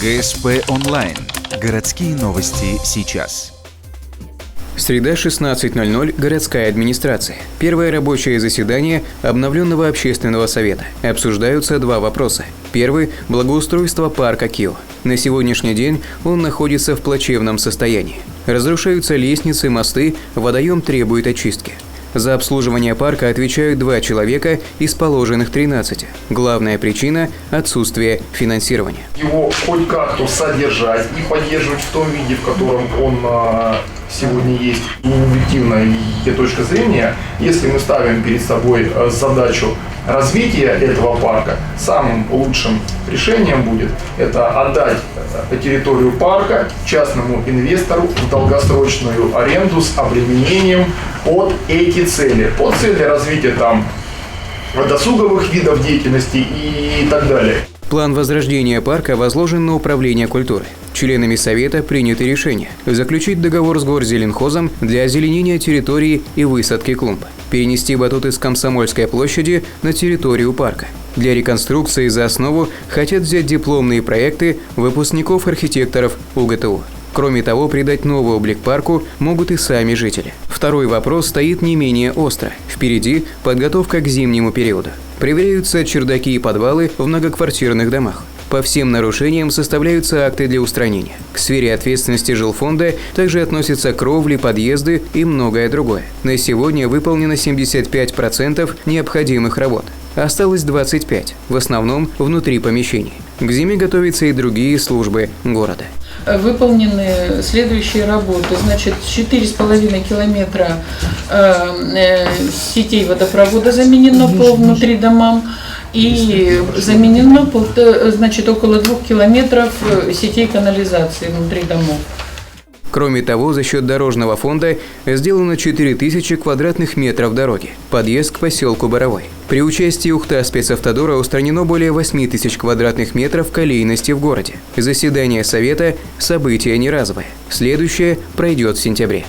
ГСП онлайн. Городские новости сейчас. Среда, 16:00. Городская администрация. Первое рабочее заседание обновленного общественного совета. Обсуждаются два вопроса. Первый – благоустройство парка Кио. На сегодняшний день он находится в плачевном состоянии. Разрушаются лестницы, мосты, водоем требует очистки. За обслуживание парка отвечают 2 человека из положенных 13. Главная причина – отсутствие финансирования. Его хоть как-то содержать и поддерживать в том виде, в котором он сегодня есть, объективная точка зрения, если мы ставим перед собой задачу развития этого парка, самым лучшим решением будет это отдать территорию парка частному инвестору в долгосрочную аренду с обременением под эти цели. Под цели развития там досуговых видов деятельности и так далее. План возрождения парка возложен на управление культурой. Членами совета принято решение заключить договор с Горзеленхозом для озеленения территории и высадки клумб, перенести батуты с Комсомольской площади на территорию парка. Для реконструкции за основу хотят взять дипломные проекты выпускников архитекторов УГТУ. Кроме того, придать новый облик парку могут и сами жители. Второй вопрос стоит не менее остро. Впереди подготовка к зимнему периоду. Проверяются чердаки и подвалы в многоквартирных домах. По всем нарушениям составляются акты для устранения. К сфере ответственности жилфонда также относятся кровли, подъезды и многое другое. На сегодня выполнено 75% необходимых работ. Осталось 25%, в основном внутри помещений. К зиме готовятся и другие службы города. Выполнены следующие работы. Значит, 4,5 километра сетей водопровода заменено по внутри домам. И заменено, значит, около 2 километров сетей канализации внутри домов. Кроме того, за счет дорожного фонда сделано 4000 квадратных метров дороги. Подъезд к поселку Боровой. При участии УХТА спецавтодора устранено более 8000 квадратных метров колейности в городе. Заседание совета – событие не разовое. Следующее пройдет в сентябре.